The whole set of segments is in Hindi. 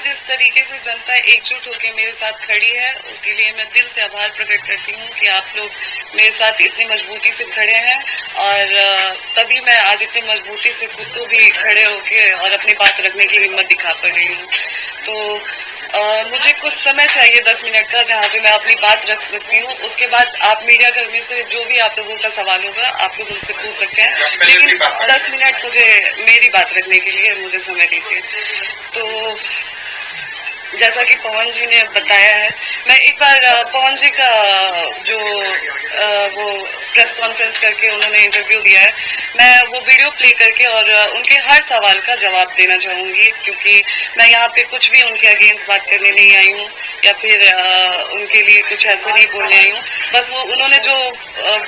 जिस तरीके से जनता एकजुट होकर मेरे साथ खड़ी है उसके लिए मैं दिल से आभार प्रकट करती हूँ कि आप लोग मेरे साथ इतनी मजबूती से खड़े हैं और तभी मैं आज इतनी मजबूती से खुद को भी खड़े होके और अपनी बात रखने की हिम्मत दिखा पा रही हूँ। तो मुझे कुछ समय चाहिए 10 मिनट का जहाँ पे मैं अपनी बात रख सकती हूँ। उसके बाद आप मीडिया कर्मी से जो भी आप लोगों का सवाल होगा आप लोग मुझसे पूछ सकते हैं, लेकिन 10 मिनट मुझे मेरी बात रखने के लिए मुझे समय दीजिए। तो जैसा कि पवन जी ने बताया है, मैं एक बार पवन जी का जो वो प्रेस कॉन्फ्रेंस करके उन्होंने इंटरव्यू दिया है, मैं वो वीडियो प्ले करके और उनके हर सवाल का जवाब देना चाहूंगी, क्योंकि मैं यहाँ पे कुछ भी उनके अगेंस्ट बात करने नहीं आई हूँ या फिर उनके लिए कुछ ऐसा नहीं बोलने आई हूँ। बस वो उन्होंने जो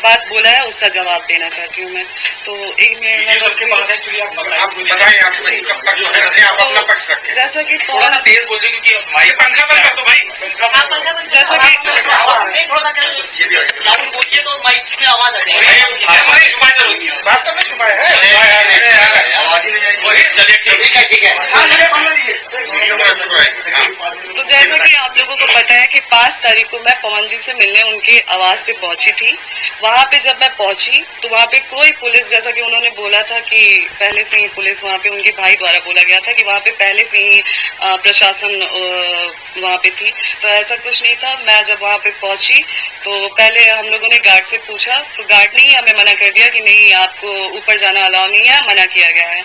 बात बोला है उसका जवाब देना चाहती हूँ मैं। तो एक मिनट में बस जैसा कि पवन जैसा बोलिए तो माइक में आवाज आ तो जैसा कि आप लोगों को पता है कि 5 तारीख को मैं पवन जी से मिलने उनके आवास पे पहुंची थी। वहां पे जब मैं पहुंची तो वहां पे कोई पुलिस, जैसा कि उन्होंने बोला था कि पहले से ही पुलिस वहां पे उनके भाई द्वारा बोला गया था कि वहां पे पहले से ही प्रशासन वहां पे थी, तो ऐसा कुछ नहीं था। मैं जब वहां पे पहुंची तो पहले हम लोगों ने गार्ड से पूछा तो गार्ड ने ही हमें मना कर दिया कि नहीं, आपको ऊपर जाना अलाउ नहीं है, मना किया गया है।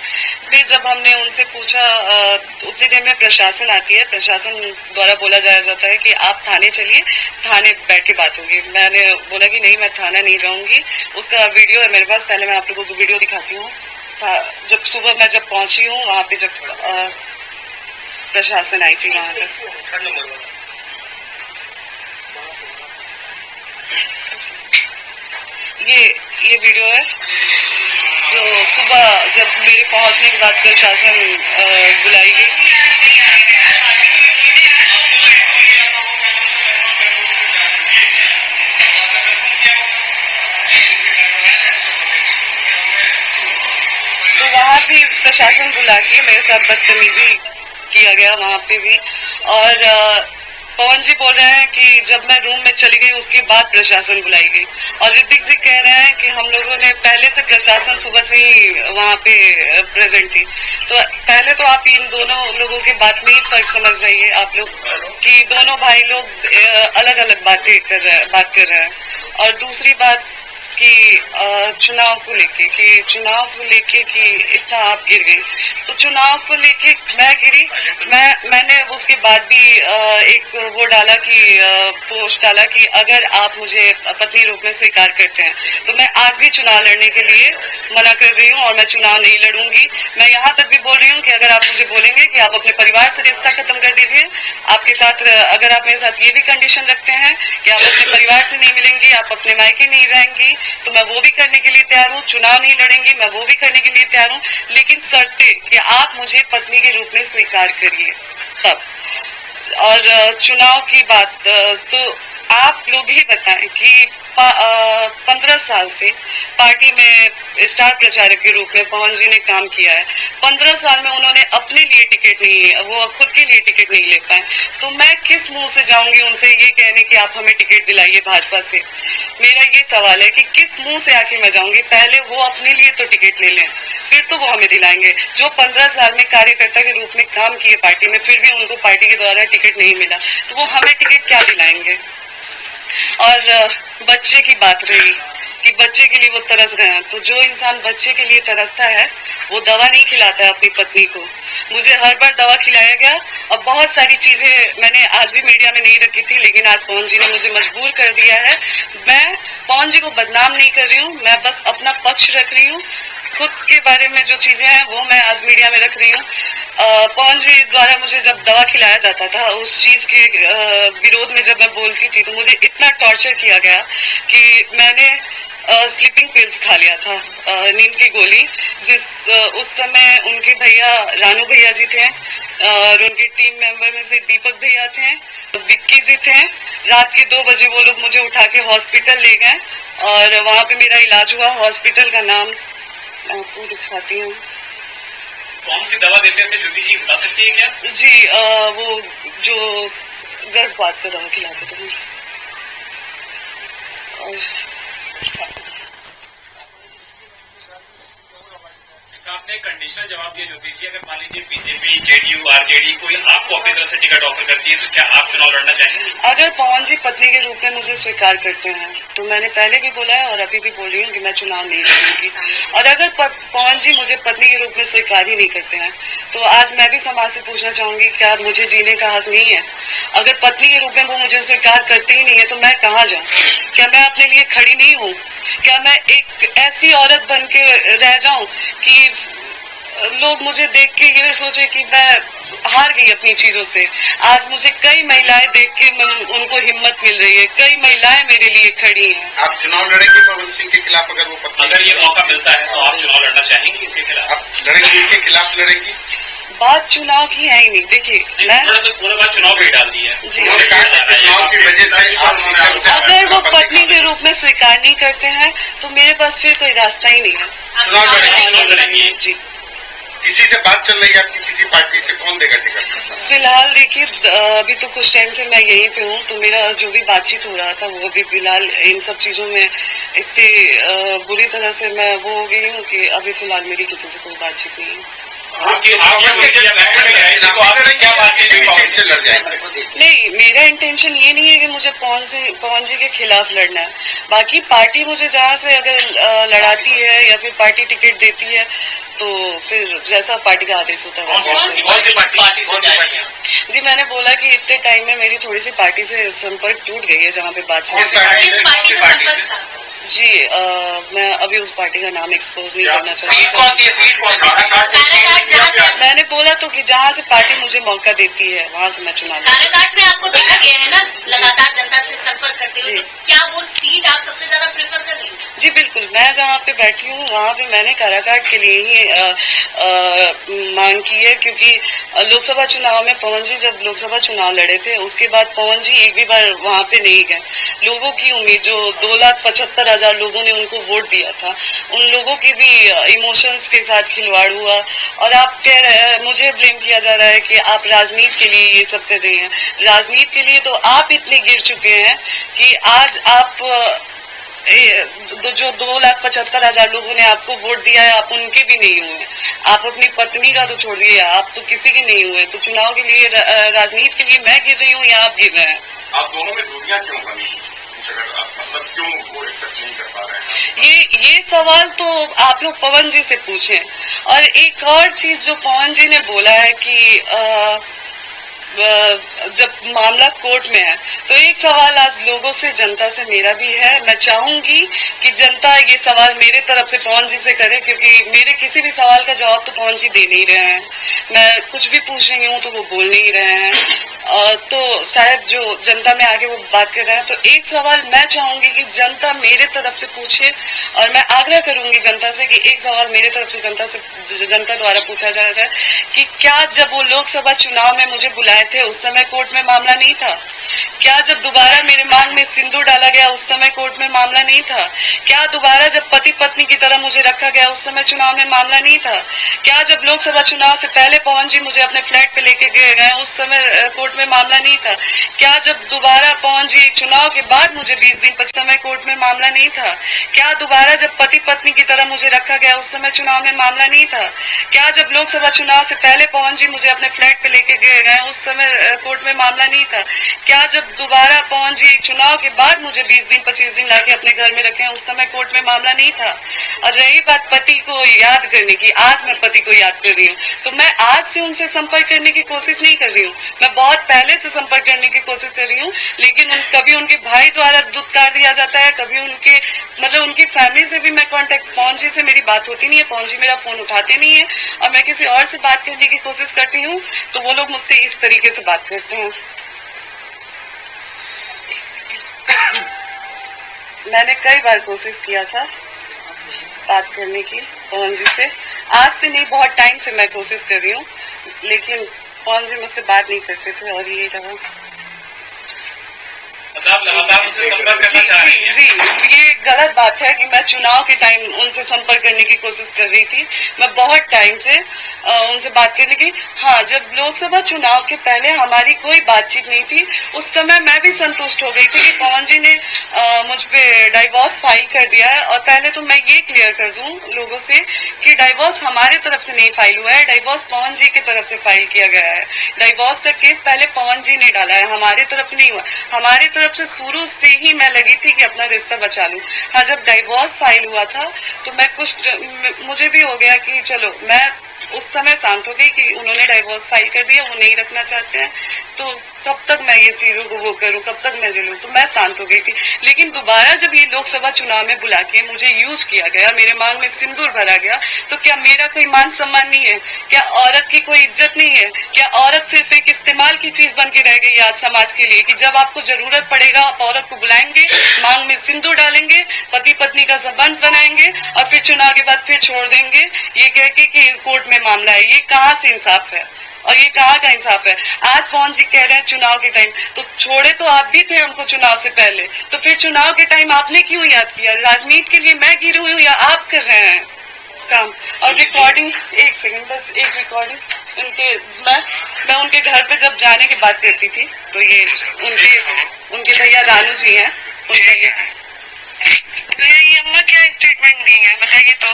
फिर जब हमने उनसे पूछा उतनी देर में प्रशासन आती है, प्रशासन द्वारा बोला जाता है कि आप थाने चलिए, थाने बैठ के बात होगी। मैंने बोला कि नहीं, मैं थाना नहीं जाऊंगी। उसका वीडियो है मेरे पास, पहले मैं आप लोगों को वीडियो दिखाती हूँ। जब सुबह मैं जब पहुंची हूँ वहां पे, जब प्रशासन आई थी वहां पर, ये वीडियो है जो सुबह जब मेरे पहुंचने के बाद प्रशासन बुलाई गई। तो वहां भी प्रशासन बुला के मेरे साथ बदतमीजी किया गया वहां पे भी। और पवन जी बोल रहे हैं कि जब मैं रूम में चली गई उसके बाद प्रशासन बुलाई गई, और ऋतिक जी कह रहे हैं कि हम लोगों ने पहले से प्रशासन सुबह से ही वहां पे प्रेजेंट थी। तो पहले तो आप इन दोनों लोगों के बात में ही फर्क समझ जाइए आप लोग कि दोनों भाई लोग अलग अलग बात कर रहे हैं। और दूसरी बात कि चुनाव को लेके कि इतना आप गिर गई, तो चुनाव को लेके मैं गिरी। मैंने उसके बाद भी एक वो डाला कि पोस्ट डाला कि अगर आप मुझे पत्नी रूप में स्वीकार करते हैं तो मैं आज भी चुनाव लड़ने के लिए मना कर रही हूँ और मैं चुनाव नहीं लड़ूंगी। मैं यहाँ तक भी बोल रही हूँ कि अगर आप मुझे बोलेंगे कि आप अपने परिवार से रिश्ता खत्म कर दीजिए, आपके साथ अगर आप मेरे साथ ये भी कंडीशन रखते हैं कि आप अपने परिवार से नहीं मिलेंगी, आप अपने मायके नहीं जाएंगी, तो मैं वो भी करने के लिए तैयार हूँ। चुनाव नहीं लड़ेंगी, मैं वो भी करने के लिए तैयार हूँ, लेकिन शर्ते कि आप मुझे पत्नी के रूप में स्वीकार करिए तब। और चुनाव की बात, तो आप लोग ही बताएं कि 15 साल से पार्टी में स्टार प्रचारक के रूप में पवन जी ने काम किया है। 15 साल में उन्होंने अपने लिए टिकट नहीं, वो खुद के लिए टिकट नहीं ले पाए, तो मैं किस मुंह से जाऊंगी उनसे ये कहने कि आप हमें टिकट दिलाइए भाजपा से। मेरा ये सवाल है कि किस मुंह से आके मैं जाऊंगी। पहले वो अपने लिए तो टिकट ले लें, फिर तो वो हमें दिलाएंगे। जो 15 साल में कार्यकर्ता के रूप में काम किए पार्टी में, फिर भी उनको पार्टी के द्वारा टिकट नहीं मिला, तो वो हमें टिकट क्या दिलाएंगे। और बच्चे की बात रही कि बच्चे के लिए वो तरस रहे हैं, तो जो इंसान बच्चे के लिए तरसता है वो दवा नहीं खिलाता है अपनी पत्नी को। मुझे हर बार दवा खिलाया गया और बहुत सारी चीजें मैंने आज भी मीडिया में नहीं रखी थी, लेकिन आज पवन जी ने मुझे मजबूर कर दिया है। मैं पवन जी को बदनाम नहीं कर रही हूँ, मैं बस अपना पक्ष रख रही हूँ। खुद के बारे में जो चीजें हैं वो मैं आज मीडिया में रख रही हूँ। पवन जी द्वारा मुझे जब दवा खिलाया जाता था, उस चीज के विरोध में जब मैं बोलती थी तो मुझे इतना टॉर्चर किया गया कि मैंने स्लीपिंग पिल्स खा लिया था, नींद की गोली, उस समय उनके भैया रानू भैया जी थे और उनके टीम मेंबर में से दीपक भैया थे, विक्की जी थे। रात के 2 बजे वो लोग मुझे उठा के हॉस्पिटल ले गए और वहाँ पे मेरा इलाज हुआ। हॉस्पिटल का नाम आपको दिखाती हूँ। कौन सी दवा देते थे ज्योति जी, बता सकती है क्या? जी वो जो गर्भपात का दवा खिलाते थे मुझे। और आपने कंडीशनल जवाब दिया ज्योति जी, अगर मान लीजिए बीजेपी, जेडीयू, आरजेडी कोई आपको अपनी तरफ से टिकट ऑफर करती है तो क्या आप चुनाव लड़ना चाहेंगे? अगर पवन जी पत्नी के रूप में मुझे स्वीकार करते हैं तो मैंने पहले भी बोला है और अभी भी बोल रही हूँ कि मैं चुनाव नहीं लड़ूंगी। और अगर पवन जी मुझे पत्नी के रूप में स्वीकार ही नहीं करते हैं तो आज मैं भी समाज से पूछना चाहूंगी, क्या मुझे जीने का हक नहीं है? अगर पत्नी के रूप में वो मुझे स्वीकार करते ही नहीं है तो मैं कहाँ जाऊँ? क्या मैं अपने लिए खड़ी नहीं हूँ? क्या मैं एक ऐसी औरत बन के रह जाऊं कि लोग मुझे देख के ये सोचे कि मैं हार गई अपनी चीजों से? आज मुझे कई महिलाएं देख के उनको हिम्मत मिल रही है, कई महिलाएं मेरे लिए खड़ी हैं। आप चुनाव लड़ेंगे पवन सिंह के खिलाफ? अगर वो पत्नी, अगर ये मौका मिलता है तो आप चुनाव लड़ना चाहेंगे इनके खिलाफ? आप लड़ेंगे, इनके खिलाफ लड़ेंगी? बात चुनाव की है ही नहीं। देखिए मैं पूरे बात चुनाव पे ही डाल दी है जी, उन्होंने कहा कि चुनाव की वजह से अगर वो पत्नी के रूप में स्वीकार नहीं करते हैं तो मेरे पास फिर कोई रास्ता ही नहीं है। चुनाव लड़ेंगे जी। किसी से बात चल रही है आपकी? किसी पार्टी से? कौन देगा टिकट? फिलहाल देखिए अभी तो कुछ टाइम से मैं यहीं पे हूँ, तो मेरा जो भी बातचीत हो रहा था वो अभी फिलहाल इन सब चीजों में इतनी बुरी तरह से मैं वो हो गई हूँ कि अभी फिलहाल मेरी किसी से कोई बातचीत नहीं है। नहीं, मेरा इंटेंशन ये नहीं है कि मुझे पवन जी के खिलाफ लड़ना है। बाकी पार्टी मुझे जहाँ से अगर लड़ाती है या फिर पार्टी टिकट देती है तो फिर जैसा पार्टी का आदेश होता है। जी मैंने बोला कि इतने टाइम में मेरी थोड़ी सी पार्टी से संपर्क टूट गई है जहाँ पे बातचीत। जी मैं अभी उस पार्टी का नाम एक्सपोज नहीं करना चाहती। मैंने बोला तो कि जहाँ से पार्टी मुझे मौका देती है वहाँ से मैं चुनाव। काराकाट में आपको देखा गया है ना लगातार जनता से संपर्क करते हुए, तो क्या वो सीट आप सबसे ज्यादा प्रेफर कर रही हैं? जी बिल्कुल, मैं जहाँ पे बैठी हूँ वहाँ पे मैंने काराकाट के लिए ही मांग की है, क्योंकि लोकसभा चुनाव में पवन जी जब लोकसभा चुनाव लड़े थे उसके बाद पवन जी एक भी बार वहाँ पे नहीं गए। लोगों की उम्मीद, जो 2,75,000 लोगों ने उनको वोट दिया था, उन लोगों की भी इमोशंस के साथ खिलवाड़ हुआ। और आप कह रहे हैं, मुझे ब्लेम किया जा रहा है कि आप राजनीति के लिए ये सब कर रही हैं। राजनीति के लिए तो आप इतने गिर चुके हैं कि आज आप जो 2,75,000 लोगों ने आपको वोट दिया है आप उनके भी नहीं हुए। आप अपनी पत्नी का तो छोड़ दिए, आप तो किसी के नहीं हुए। तो चुनाव के लिए, राजनीति के लिए मैं गिर रही हूँ या आप गिर रहे हैं? आप दोनों में दूरियां क्यों बनी? मतलब क्यों वो एक्सेप्ट नहीं कर पा रहे हैं? ये सवाल तो आप लोग पवन जी से पूछें। और एक और चीज जो पवन जी ने बोला है कि जब मामला कोर्ट में है, तो एक सवाल आज लोगों से, जनता से मेरा भी है। मैं चाहूंगी कि जनता ये सवाल मेरे तरफ से पवन जी से करे, क्योंकि मेरे किसी भी सवाल का जवाब तो पवन जी दे नहीं रहे हैं। मैं कुछ भी पूछ रही हूँ तो वो बोल नहीं रहे हैं। तो शायद जो जनता में आगे वो बात कर रहे हैं, तो एक सवाल मैं चाहूंगी कि जनता मेरे तरफ से पूछे। और मैं आग्रह करूंगी जनता से कि एक सवाल मेरे तरफ से जनता द्वारा पूछा जाए कि क्या जब वो लोकसभा चुनाव में मुझे बुलाए थे उस समय कोर्ट में मामला नहीं था? क्या जब दोबारा मेरे मांग में सिंदूर डाला गया उस समय कोर्ट में मामला नहीं था? क्या दोबारा जब पति पत्नी की तरह मुझे रखा गया उस समय चुनाव में मामला नहीं था? क्या जब लोकसभा चुनाव से पहले पवन जी मुझे अपने फ्लैट पे लेके गए उस समय कोर्ट में मामला नहीं था? क्या जब दोबारा पवन जी चुनाव के बाद मुझे 20 दिन 25 समय कोर्ट में मामला नहीं था? क्या दोबारा जब पति पत्नी की तरह मुझे रखा गया उस समय चुनाव में मामला नहीं था? क्या जब लोकसभा चुनाव से पहले पवन जी मुझे अपने फ्लैट पे लेके गए उस समय कोर्ट में मामला नहीं था? क्या जब दोबारा पवन जी चुनाव के बाद मुझे 20 दिन 25 दिन लाके अपने घर में रखे उस समय कोर्ट में मामला नहीं था? और रही बात पति को याद करने की, आज मैं पति को याद कर रही हूँ, तो मैं आज से उनसे संपर्क करने की कोशिश नहीं कर रही हूँ। मैं बहुत पहले से संपर्क करने की कोशिश कर रही हूँ, लेकिन कभी उनके भाई द्वारा दुत्कार दिया जाता है, कभी उनकी फैमिली से भी मैं कांटेक्ट, पवन जी से मेरी बात होती नहीं है, पवन जी मेरा फोन उठाते नहीं है। और मैं किसी और से बात करने की कोशिश करती हूँ तो वो लोग मुझसे इस तरीके से बात करते हैं। मैंने कई बार कोशिश किया था बात करने की पवन जी से, आज से नहीं बहुत टाइम से मैं कोशिश कर रही हूँ, लेकिन पवन जी मुझसे बात नहीं करते थे और ये रहा। मतलब आप लगातार उनसे संपर्क करना चाह रही हैं? जी, ये गलत बात है कि मैं चुनाव के टाइम उनसे संपर्क करने की कोशिश कर रही थी। मैं बहुत टाइम से उनसे बात करने की, हाँ, जब लोकसभा चुनाव के पहले हमारी कोई बातचीत नहीं थी, उस समय मैं भी संतुष्ट हो गई थी कि पवन जी ने मुझ पे डाइवोर्स फाइल कर दिया है। और पहले तो मैं ये क्लियर कर दूं लोगों से कि डाइवोर्स हमारे तरफ से नहीं फाइल हुआ है, डाइवोर्स पवन जी की तरफ से फाइल किया गया है। डाइवोर्स का केस पहले पवन जी ने डाला है, हमारे तरफ से नहीं हुआ। हमारी तरफ से शुरू से ही मैं लगी थी कि अपना रिश्ता बचा लूं। हाँ, जब डाइवोर्स फाइल हुआ था तो मैं मुझे भी हो गया कि चलो, मैं उस समय शांत हो गई कि उन्होंने डाइवोर्स फाइल कर दिया, वो नहीं रखना चाहते हैं, तो कब तक मैं ये चीजों को वो करूं, कब तक मैं झेलूं, तो मैं शांत हो गई थी। लेकिन दोबारा जब ये लोकसभा चुनाव में बुला के मुझे यूज किया गया, मेरे मांग में सिंदूर भरा गया, तो क्या मेरा कोई मान सम्मान नहीं है? क्या औरत की कोई इज्जत नहीं है? क्या औरत सिर्फ एक इस्तेमाल की चीज बन के रह गई आज समाज के लिए कि जब आपको जरूरत पड़ेगा आप औरत को बुलाएंगे, मांग में सिंदूर डालेंगे, पति पत्नी का संबंध बनाएंगे और फिर चुनाव के बाद फिर छोड़ देंगे ये कह के कि कोर्ट में मामला है? ये कहाँ से इंसाफ है और ये कहाँ का इंसाफ है? आज पवन जी कह रहे हैं चुनाव के टाइम, तो छोड़े तो आप भी थे हमको चुनाव से पहले, तो फिर चुनाव के टाइम आपने क्यों याद किया? राजनीति के लिए मैं गिरी हुई हूँ या आप कर रहे हैं काम? और रिकॉर्डिंग, एक सेकंड, बस एक रिकॉर्डिंग उनके, मैं उनके घर पे जब जाने की बात करती थी तो ये उनके भैया रानू जी हैं, उनका ये अम्मा क्या स्टेटमेंट दी है बताइए तो?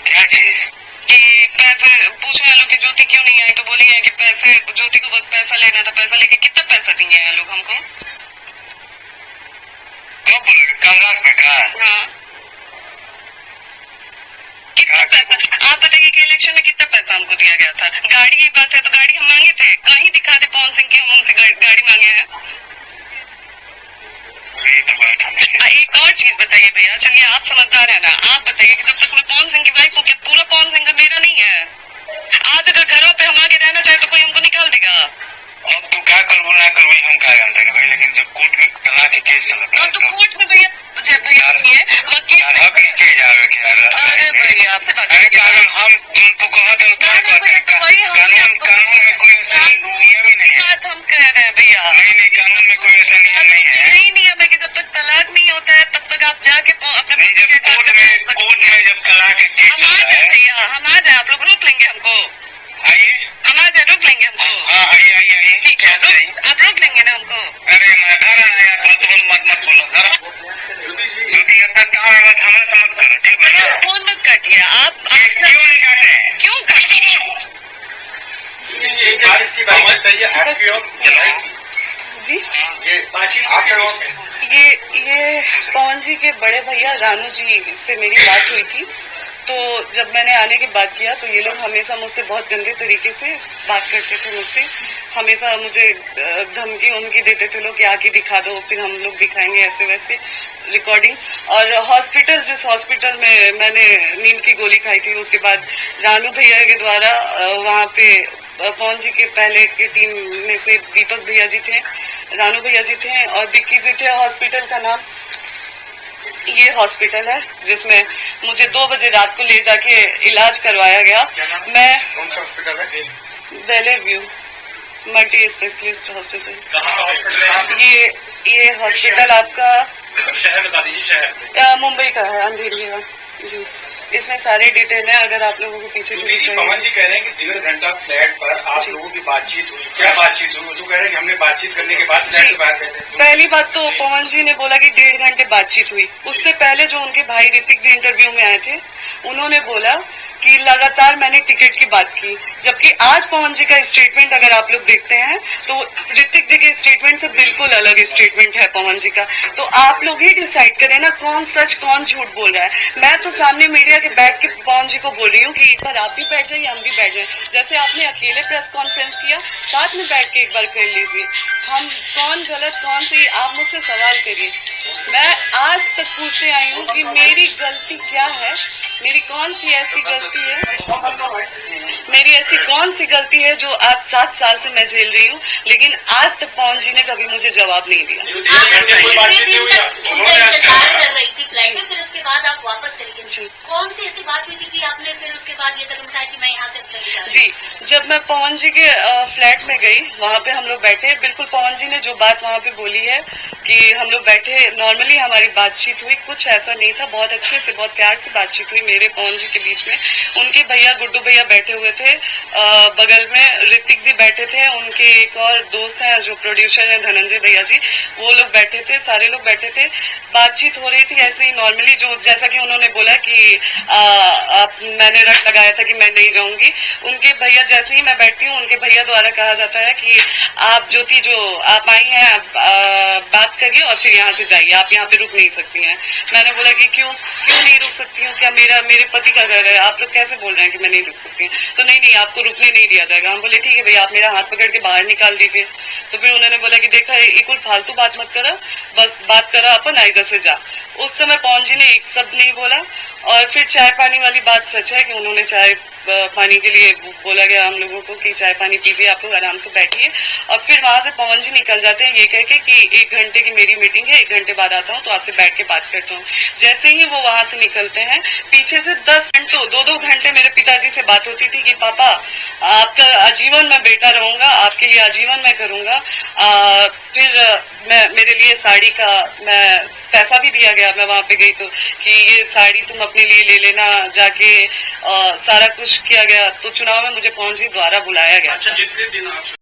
क्या चीज? कि पैसे पूछने वालों की ज्योति क्यों नहीं आई, तो बोली है कि पैसे, ज्योति को बस पैसा लेना था, पैसा लेके कितना पैसा दिए हैं लोग हमको? कब बोलोगे? कल रात में कहा? हाँ, कितना पैसा? आप बताइए कि इलेक्शन में कितना पैसा हमको दिया गया था? गाड़ी की बात है तो गाड़ी हम मांगे थे, कहीं दिखा दे पवन सिंह की हम उनसे गाड़ी मांगे हैं? एक और चीज बताइए भैया, चलिए आप समझदार है ना, आप बताइए कि जब तक मैं पवन सिंह की वाइफ हूँ, क्या पूरा पवन सिंह का मेरा नहीं है? आज अगर घरों पे हम आके रहना चाहे तो कोई हमको निकाल देगा? अब तू क्या कर ना कर वही हम क्या जानते हैं भाई, लेकिन जब कोर्ट में तलाक के केस चल रहा है तो कोर्ट में भैया वकील, अरे भैया आपसे बात अरे कानून हम तुमको कहा था कानून में कोई ऐसा नियम ही नहीं है। बात हम कह रहे हैं भैया, नहीं, कानून में कोई ऐसा नियम नहीं है। यही नियम है कि जब तक तलाक नहीं होता है तब तक आप जाके अपने नहीं, जब कोर्ट में जब तलाक के केस चल रहा है, भैया हम आ जाए, आप लोग रोक लेंगे हमको? आइए, हम आ जाए, रोक लेंगे हमको? हाँ आइए, ठीक है, आप रोक लेंगे ना हमको? अरे मैं घर आया मत बोलो जरा, यदि अब तक काम है हमें से मत करो, ठीक है ना? फोन मत काटिए आप क्यों नहीं काटे? क्यों काटिए? एक बार इसकी बात बताइए, आपकी और जी, ये ये पवन जी के बड़े भैया रानू जी से मेरी बात हुई थी, तो जब मैंने आने की बात किया तो ये लोग हमेशा मुझसे बहुत गंदे तरीके से बात करते थे, मुझसे हमेशा मुझे धमकी उनकी देते थे लोग कि आके दिखा दो, फिर हम लोग दिखाएंगे, ऐसे वैसे रिकॉर्डिंग। और हॉस्पिटल, जिस हॉस्पिटल में मैंने नींद की गोली खाई थी, उसके बाद रानू भैया के द्वारा वहाँ पे पवन जी के पहले की टीम में से दीपक भैया जी थे, रानू भैया जी थे और बिक्की जी थे। हॉस्पिटल का नाम ये हॉस्पिटल है जिसमें मुझे 2 बजे रात को ले जाके इलाज करवाया गया। मैं कौन सा हॉस्पिटल है? बेले व्यू मल्टी स्पेशलिस्ट हॉस्पिटल। कहाँ का हॉस्पिटल है? ये हॉस्पिटल आपका शहर बता दीजिए, शहर मुंबई का है, अंधेरी का जी। इसमें सारी डिटेल है, अगर आप लोगों को पीछे से पवन जी कह रहे हैं कि 1.5 घंटा फ्लैट पर आप लोगों की बातचीत हुई, क्या बातचीत हुई? जो कह रहे हैं कि हमने बातचीत करने के बाद फ्लैट से बात करते। पहली बात तो पवन जी ने बोला कि 1.5 घंटे बातचीत हुई। उससे पहले जो उनके भाई ऋतिक जी इंटरव्यू में आए थे, उन्होंने बोला कि लगातार मैंने टिकट की बात की, जबकि आज पवन जी का स्टेटमेंट अगर आप लोग देखते हैं तो ऋतिक जी के स्टेटमेंट से बिल्कुल अलग स्टेटमेंट है पवन जी का। तो आप लोग ही डिसाइड करें ना कौन सच कौन झूठ बोल रहा है। मैं तो सामने मीडिया के बैठ के पवन जी को बोल रही हूँ कि एक बार आप भी बैठ जाइए, हम भी बैठ जाए, जैसे आपने अकेले प्रेस कॉन्फ्रेंस किया, साथ में बैठ के एक बार कर लीजिए। हम कौन गलत कौन सही, आप मुझसे सवाल करिए। मैं आज तक पूछते आई हूँ कि मेरी गलती क्या है, मेरी कौन सी ऐसी गलती है मेरी ऐसी कौन सी गलती है जो आज 7 साल से मैं झेल रही हूँ, लेकिन आज तक पवन जी ने कभी मुझे जवाब नहीं दिया। आप इतने दिन तक उनका इंतजार कर रही थी फ्लाइट में, फिर उसके बाद आप वापस चली गई। कौन सी ऐसी बात हुई थी कि आपने फिर उसके बाद ये कदम उठाया कि मैं यहाँ से चली जा रही हूँ? जी, जब मैं पवन जी के फ्लैट में गई, वहाँ पे हम लोग बैठे, बिल्कुल पवन जी ने जो बात वहाँ पे बोली है कि हम लोग बैठे, नॉर्मली हमारी बातचीत हुई, कुछ ऐसा नहीं था, बहुत अच्छे से बहुत प्यार से बातचीत हुई मेरे पवन जी के बीच में। उनके भैया गुड्डू भैया बैठे हुए थे, बगल में ऋतिक जी बैठे थे, उनके एक और दोस्त हैं जो प्रोड्यूसर हैं धनंजय भैया जी, वो लोग बैठे थे, सारे लोग बैठे थे, बातचीत हो रही थी ऐसे ही नॉर्मली, जो जैसा कि उन्होंने बोला कि मैंने रट लगाया था कि मैं नहीं जाऊंगी। उनके भैया, जैसे ही मैं बैठती हूँ, उनके भैया द्वारा कहा जाता है कि आप ज्योति जो आप आई हैं, आप बात करिए और फिर यहाँ से जाइए, आप यहाँ पे रुक नहीं सकती हैं। मैंने बोला कि क्यों नहीं रुक सकती हूँ, क्या मेरे पति का घर है, आप लोग कैसे बोल रहे हैं कि मैं नहीं रुक सकती हूँ? तो नहीं, आपको रुकने नहीं दिया जाएगा। हम बोले ठीक है भैया, आप मेरा हाथ पकड़ के बाहर निकाल दीजिए। तो फिर उन्होंने बोला कि देखा ये कोई फालतू बात मत करो, बस बात करो अपन, आइजा से जा। उस समय पवन जी ने एक शब्द नहीं बोला। और फिर चाय पानी वाली बात सच है कि उन्होंने चाय पानी के लिए बोला गया हम लोगों को कि चाय पानी पीजिए, आप लोग आराम से बैठिए। और फिर वहां से पवन जी निकल जाते हैं ये कह के कि 1 घंटे की मेरी मीटिंग है, 1 घंटे बाद आता हूँ, तो आपसे बैठ के बात करता हूँ। जैसे ही वो वहां से निकलते हैं, पीछे से 10 घंटों 2-2 घंटे मेरे पिताजी से बात होती थी कि पापा आपका आजीवन मैं बेटा रहूंगा, आपके लिए आजीवन मैं करूंगा। फिर मेरे लिए साड़ी का मैं पैसा भी दिया गया, मैं वहां पे गई तो कि ये साड़ी तुम अपने लिए ले लेना जाके, सारा कुछ किया गया। तो चुनाव में मुझे पवन जी द्वारा बुलाया गया। अच्छा, जितने दिन आप